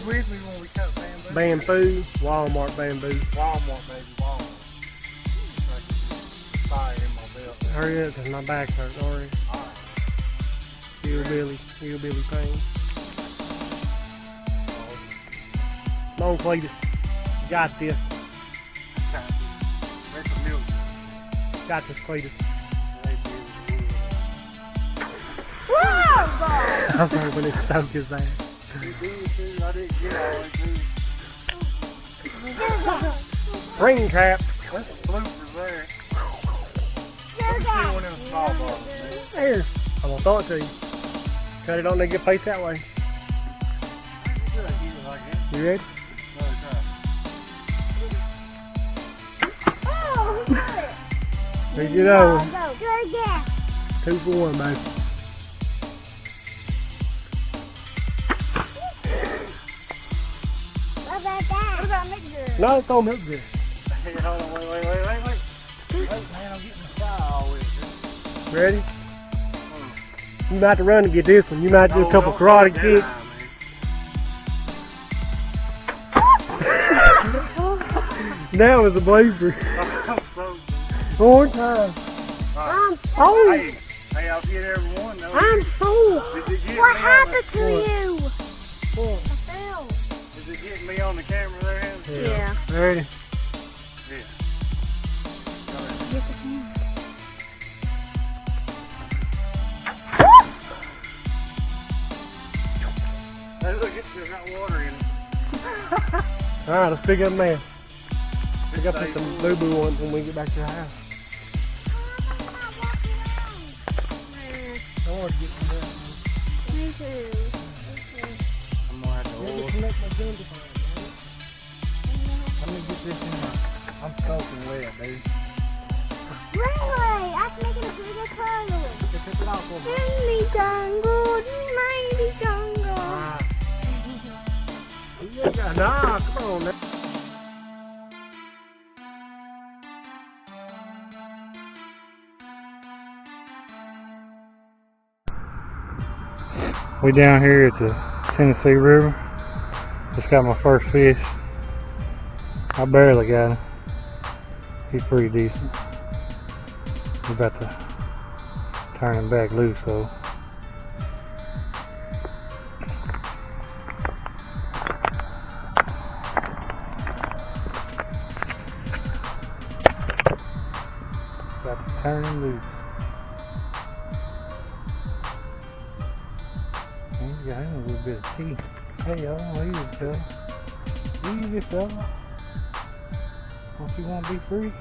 with me when we cut bamboo? Bamboo, Walmart bamboo. Walmart, baby, Walmart. Fire in my belt. Hurry up, cause my back's hurting already. Alright. Hillbilly pain. Come on, Cletus. You got this. That's a milk. Got this, Cletus. I was hoping it soaked his ass. You did too. I didn't get all the way through. Ring trap. That's the bloopers there. Let me see one of them small bottles, man. There. I'm gonna throw it to you. Cut it on there, get faced that way. You ready? There you go. 2 for 1, baby. What about mixture? No, throw milk good. Hey, hold on, wait. Wait, man, I'm getting the fire all with it. Ready? You might have to run to get this one. You might do a couple karate kicks. That was a blooper. One more time. I'm Oh, Hey, I'll get everyone though. I'm full. Did you get What me happened to What? you? four. I fell. Is it getting me on the camera there, Hannah? Yeah. Ready? Yeah. Get the camera. Hey, look, it's still got water in it. Alright, let's pick up man. Pick up some boo-boo ones when we get back to the house. I want to get some that. Me too. I'm gonna have to Let me oil. connect my gun to mine, Let me get this in my. I'm soaking wet, dude. Really? I can make it a bigger color. Take it off for me. Baby jungle, baby jungle. Nah, come on now. We down here at the Tennessee River. Just got my first fish. I barely got him. He's pretty decent. We're about to turn him back loose though. About to turn him loose. He's got him a little bit of teeth. Hey y'all, easy fella. Easy fella. Don't you want to be free?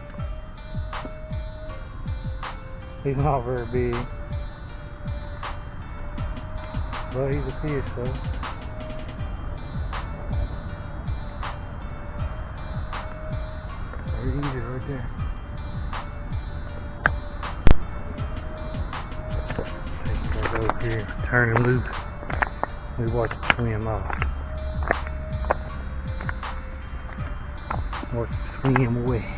He's not very big. But he's a fish though. Very easy right there. Take him back over here, turn him loose. We watch it swim off. Watch it swim away.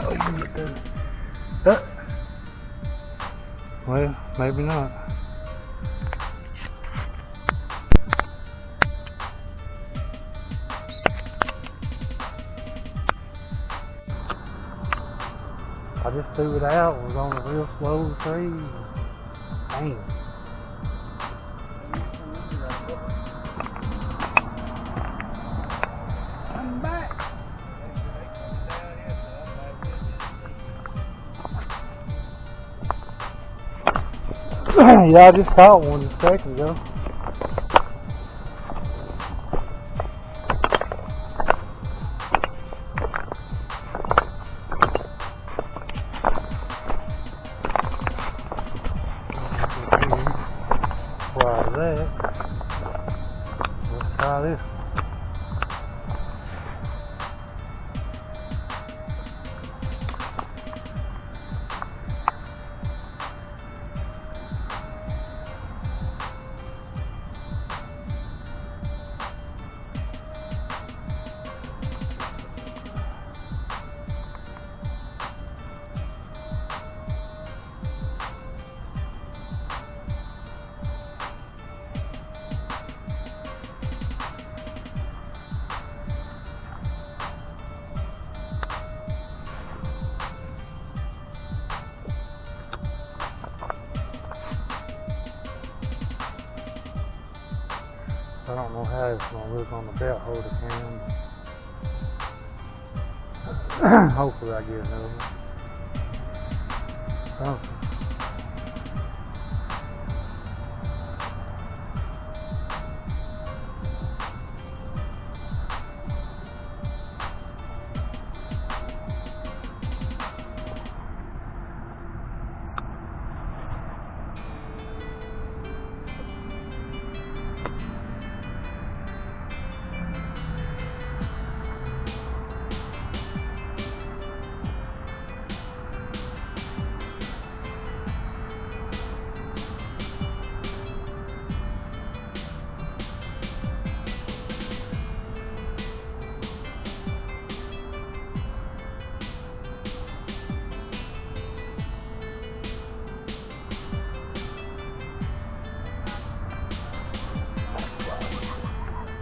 Oh, you can get those. Well, maybe not. I just threw it out. It was on a real slow tree. Dang. I'm back. Yeah, I just caught one a second ago. Try that. Let's try this. I don't know how it's gonna look on the belt holder cam. Hopefully I get another one. Oh.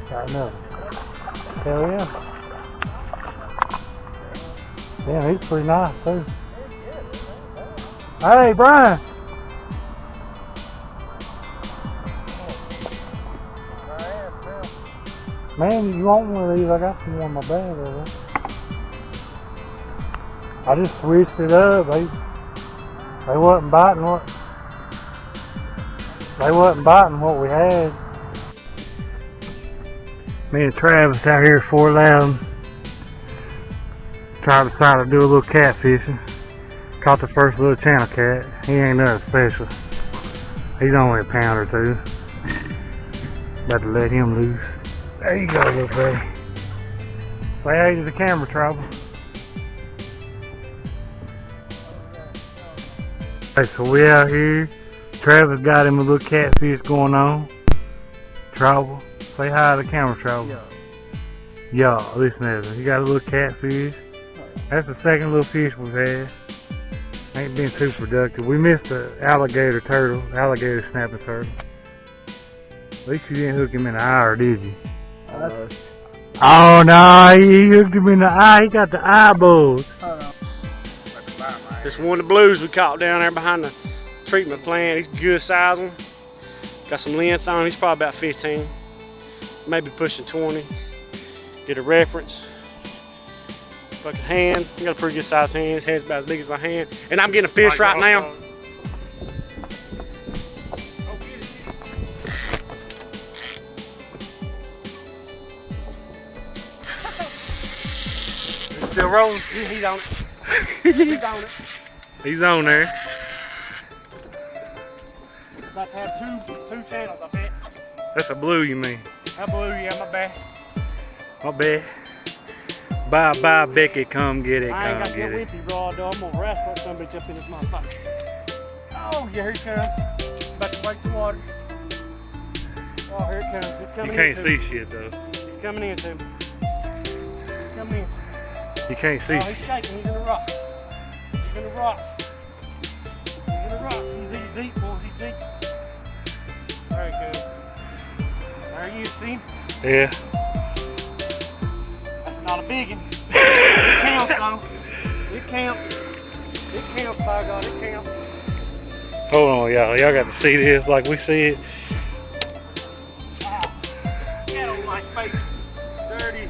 Got another. Hell yeah. Damn, he's pretty nice too. Hey, Brian. Man, you want one of these? I got some more in my bag over there. I just switched it up. They wasn't biting what we had. Me and Travis out here at Fort Loudon. Tried to do a little catfishing. Caught the first little channel cat. He ain't nothing special. He's only a pound or two. About to let him loose. There you go, little buddy. Say hey to the camera, Travis. Hey, so we out here. Travis got him a little catfish going on. Travel. Say hi to the camera, Travel. Yo, listen to this. You got a little catfish. That's the second little fish we've had. Ain't been too productive. We missed the alligator snapping turtle. At least you didn't hook him in the eye, or did you? Oh no, he hooked him in the eye. He got the eyeballs. This one of the blues we caught down there behind the treatment plant. He's a good size one. Got some length on him. He's probably about 15. Maybe pushing 20. Get a reference. Fucking hand. He got a pretty good size hand. His hand's about as big as my hand. And I'm getting a fish right now. It's still rolling. He's on it. He's on it. He's on there. About to have two channels, I bet. That's a blue, you mean? A blue, yeah, my bad. My bad. Bye, Becky, come get it, I ain't got come no get it. whippy rod though. I'm gonna wrestle some bitch up in this motherfucker. Oh, yeah, here he comes. About to break the water. Oh, here it comes. He's You coming can't into see me. shit though. He's coming into me. He's coming in. You can't see Oh, shit. he's shaking. He's in the rock. He's in the rock. He's in the rock. He's deep, boys. He's deep. Very good. There you see him. Yeah. That's not a big one. It counts, though. It counts. It counts, by God. It counts. Hold on, y'all. Y'all got to see this like we see it. Wow. Get on my face. Dirty.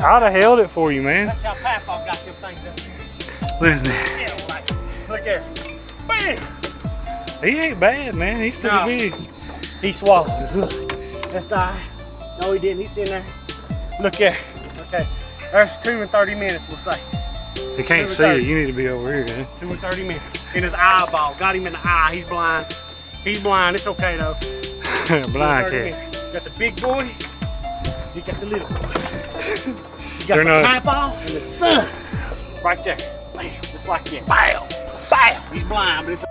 I'd have held it for you, man. That's how Papa got them things up here. Listen, Get on my Look there. Bam! he ain't bad, man. He's pretty No. big. He swallowed it. Look. That's all right. No, he didn't. He's in there. Look there. Okay. There's 2 and 30 minutes, we'll say. You can't see it. You need to be over here, man. 2 and 30 minutes. In his eyeball. Got him in the eye. He's blind. He's blind. It's okay, though. Blind 30 cat. minutes. You got the big boy. You got the little boy. You got They're the not- papa and the son. Right there. Bam. Just like that. Bam. Bam. He's blind, but it's